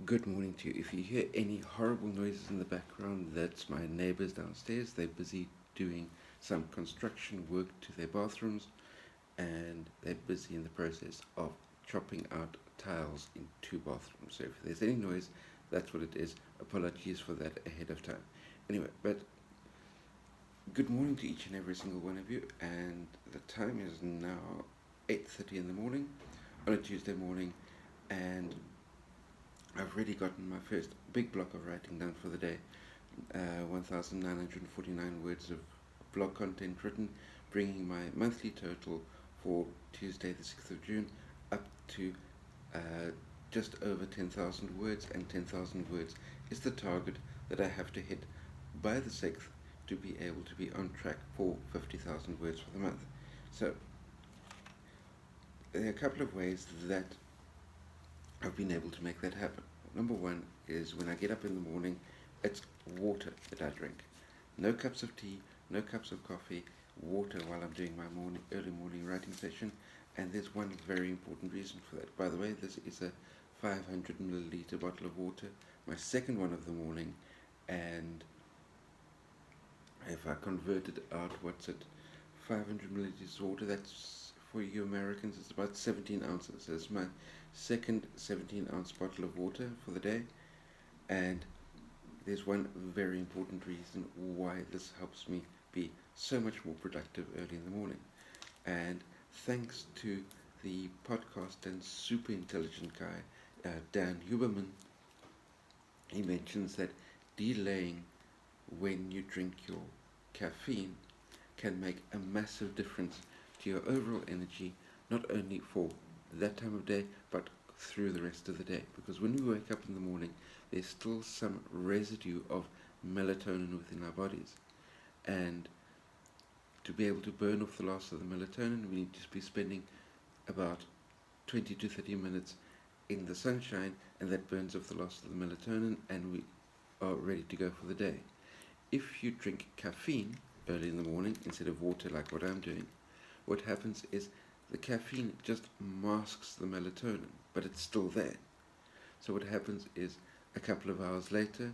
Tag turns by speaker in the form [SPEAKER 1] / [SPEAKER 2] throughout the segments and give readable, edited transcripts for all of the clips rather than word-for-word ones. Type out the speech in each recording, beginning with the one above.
[SPEAKER 1] Good morning to you. If you hear any horrible noises in the background, that's my neighbors downstairs. They're busy doing some construction work to their bathrooms and they're busy in the process of chopping out tiles in two bathrooms. So if there's any noise, that's what it is. Apologies for that ahead of time. Anyway, but good morning to each and every single one of you. And the time is now 8:30 in the morning on a Tuesday morning, and I've already gotten my first big block of writing done for the day. 1,949 words of blog content written, bringing my monthly total for Tuesday, the 6th of June, up to uh, just over 10,000 words. And 10,000 words is the target that I have to hit by the 6th to be able to be on track for 50,000 words for the month. So, there are a couple of ways that I've been able to make that happen. Number one is when I get up in the morning, it's water that I drink. No cups of tea, no cups of coffee, water while I'm doing my early morning writing session. And there's one very important reason for that. By the way, this is a 500 milliliter bottle of water, my second one of the morning. And if I convert it out, what's it? 500 milliliters of water, that's for you Americans, it's about 17 ounces. So it's my second 17-ounce bottle of water for the day. And there's one very important reason why this helps me be so much more productive early in the morning. And thanks to the podcast and super intelligent guy, Dan Huberman, he mentions that delaying when you drink your caffeine can make a massive difference to your overall energy, not only for that time of day, but through the rest of the day. Because when we wake up in the morning, there's still some residue of melatonin within our bodies. And to be able to burn off the last of the melatonin, we need to be spending about 20 to 30 minutes in the sunshine, and that burns off the last of the melatonin, and we are ready to go for the day. If you drink caffeine early in the morning instead of water like what I'm doing, what happens is the caffeine just masks the melatonin, but it's still there. So what happens is a couple of hours later,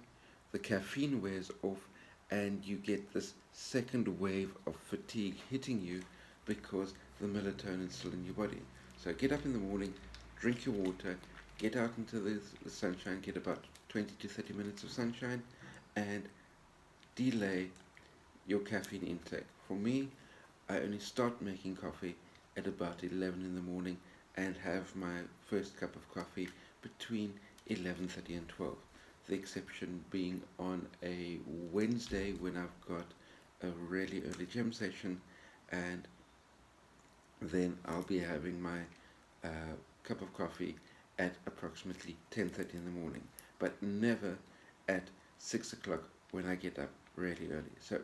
[SPEAKER 1] the caffeine wears off and you get this second wave of fatigue hitting you because the melatonin is still in your body. So get up in the morning, drink your water, get out into the sunshine, get about 20 to 30 minutes of sunshine, and delay your caffeine intake. For me, I only start making coffee at about 11 in the morning and have my first cup of coffee between 11:30 and 12. The exception being on a Wednesday when I've got a really early gym session, and then I'll be having my cup of coffee at approximately 10:30 in the morning, but never at 6 o'clock when I get up really early. So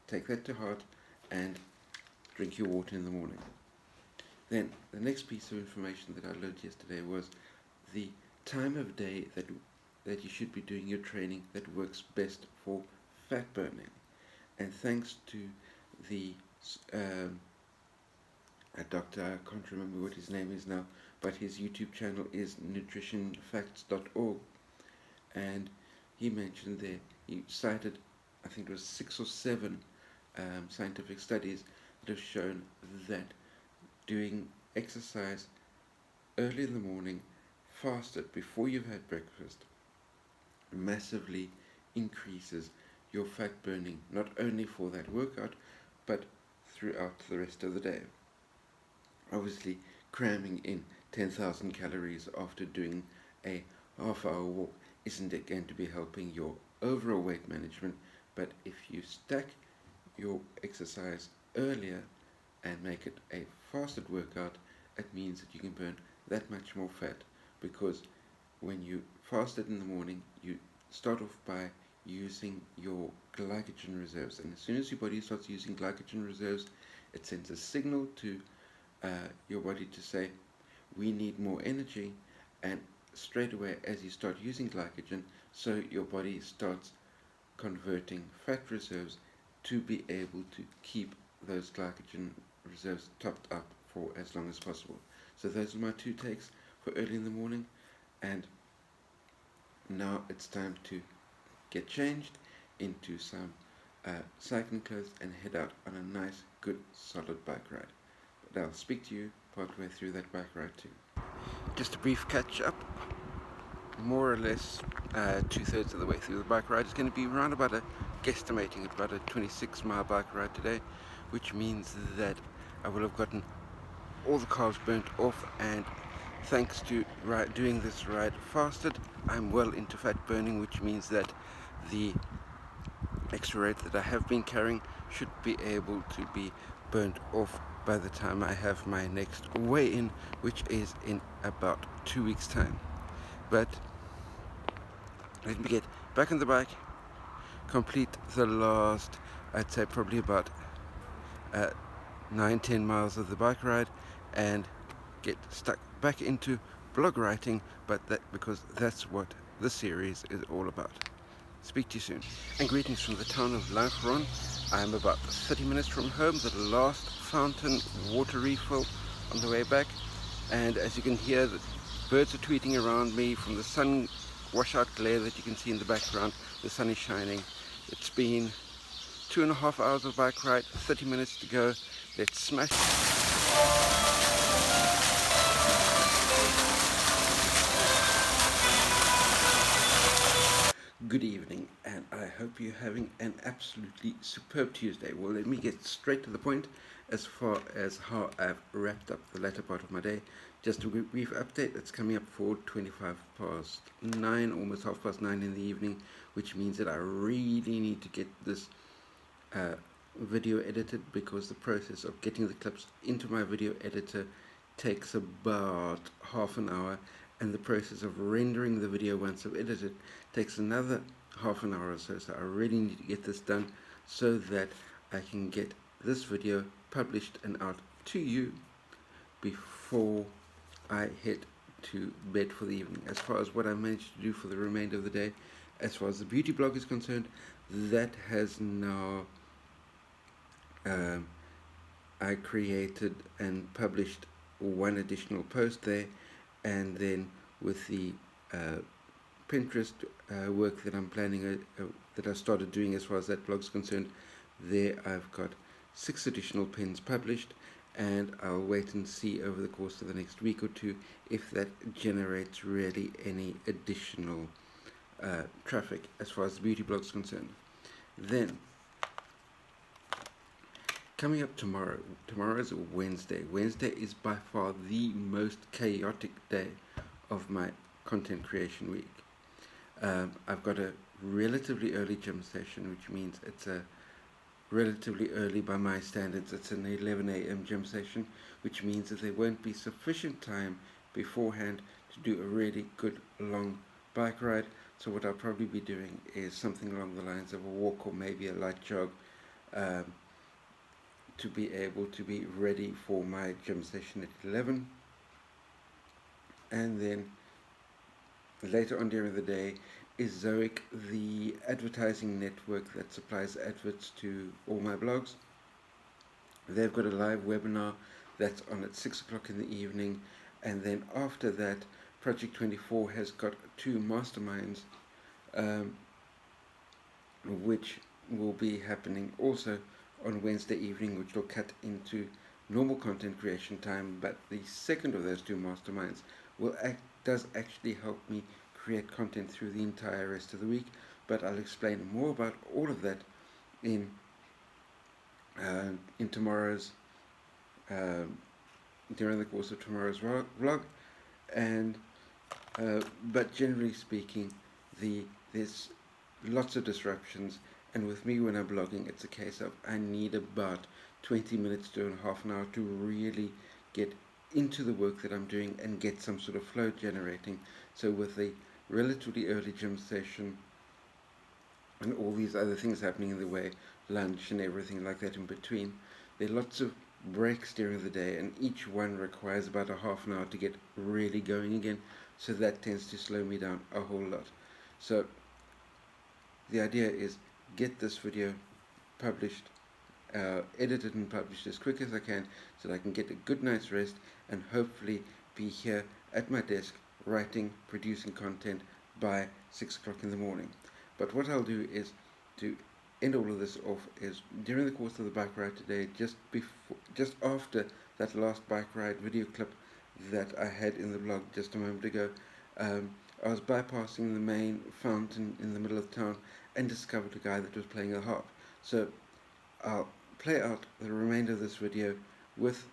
[SPEAKER 1] take that to heart and drink your water in the morning. Then the next piece of information that I learned yesterday was the time of day that you should be doing your training that works best for fat burning. And thanks to the doctor, I can't remember what his name is now, but his YouTube channel is nutritionfacts.org, and he mentioned there, he cited, I think it was 6 or 7 scientific studies that have shown that doing exercise early in the morning, fasted before you've had breakfast, massively increases your fat burning, not only for that workout, but throughout the rest of the day. Obviously, cramming in 10,000 calories after doing a half-hour walk isn't going to be helping your overall weight management, but if you stack your exercise earlier and make it a fasted workout, it means that you can burn that much more fat, because when you fasted in the morning, you start off by using your glycogen reserves, and as soon as your body starts using glycogen reserves, it sends a signal to your body to say, we need more energy, and straight away as you start using glycogen, so your body starts converting fat reserves to be able to keep those glycogen reserves topped up for as long as possible. So those are my 2 takes for early in the morning, and Now it's time to get changed into some cycling clothes and head out on a nice, good, solid bike ride. But I'll speak to you partway through that bike ride too. Just a brief catch up. More or less 2/3 of the way through the bike ride. It's going to be around about guesstimating about a 26-mile bike ride today, which means that I will have gotten all the carbs burnt off, and thanks to doing this ride fasted, I'm well into fat burning, which means that the extra weight that I have been carrying should be able to be burnt off by the time I have my next weigh-in, which is in about 2 weeks time. But let me get back on the bike, complete the last, I'd say probably about 9-10 miles of the bike ride, and get stuck back into blog writing, but that because that's what the series is all about. Speak to you soon. And greetings from the town of Langeron. I'm about 30 minutes from home, the last fountain water refill on the way back. And as you can hear, the birds are tweeting around me from the sun washout glare that you can see in the background. The sun is shining. It's been 2.5 hours of bike ride, 30 minutes to go. Let's smash. Good evening, and I hope you're having an absolutely superb Tuesday. Well, let me get straight to the point as far as how I've wrapped up the latter part of my day. Just a brief update. It's coming up for 9, almost 9:30 in the evening, which means that I really need to get this video edited, because the process of getting the clips into my video editor takes about half an hour, and the process of rendering the video once I've edited takes another half an hour or so. So I really need to get this done so that I can get this video published and out to you before I head to bed for the evening. As far as what I managed to do for the remainder of the day, as far as the beauty blog is concerned, that has now I created and published one additional post there, and then with the Pinterest work that I'm planning, that I started doing as far as that blog's concerned, there I've got 6 additional pins published, and I'll wait and see over the course of the next week or two if that generates really any additional traffic as far as the beauty blog's concerned. Then coming up tomorrow is Wednesday. Wednesday is by far the most chaotic day of my content creation week. I've got a relatively early gym session, which means it's a relatively early by my standards. It's an 11 a.m. gym session, which means that there won't be sufficient time beforehand to do a really good long bike ride. So what I'll probably be doing is something along the lines of a walk or maybe a light jog, to be able to be ready for my gym session at 11. And then later on during the day is Zoic, the advertising network that supplies adverts to all my blogs. They've got a live webinar that's on at 6 o'clock in the evening, and then after that, Project 24 has got 2 masterminds, which will be happening also on Wednesday evening, which will cut into normal content creation time. But the second of those 2 masterminds does actually help me create content through the entire rest of the week. But I'll explain more about all of that in tomorrow's during the course of tomorrow's vlog. And but generally speaking, there's lots of disruptions, and with me when I'm blogging, it's a case of I need about 20 minutes to half an hour to really get into the work that I'm doing and get some sort of flow generating. So with the relatively early gym session and all these other things happening in the way, lunch and everything like that in between, there are lots of breaks during the day, and each one requires about a half an hour to get really going again. So that tends to slow me down a whole lot. So the idea is get this video published, edited and published as quick as I can, so that I can get a good night's rest and hopefully be here at my desk writing, producing content by 6 o'clock in the morning. But what I'll do is to end all of this off is during the course of the bike ride today, just after that last bike ride video clip that I had in the vlog just a moment ago, I was bypassing the main fountain in the middle of town and discovered a guy that was playing a harp. So I'll play out the remainder of this video with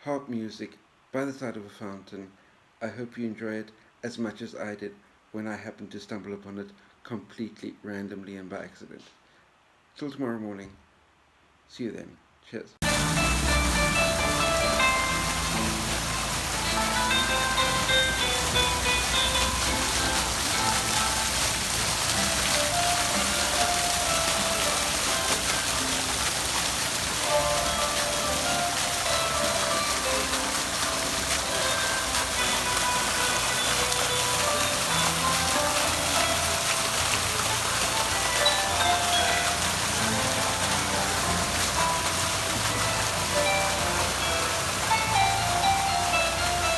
[SPEAKER 1] harp music by the side of a fountain. I hope you enjoy it as much as I did when I happened to stumble upon it completely randomly and by accident. Till tomorrow morning. See you then. Cheers.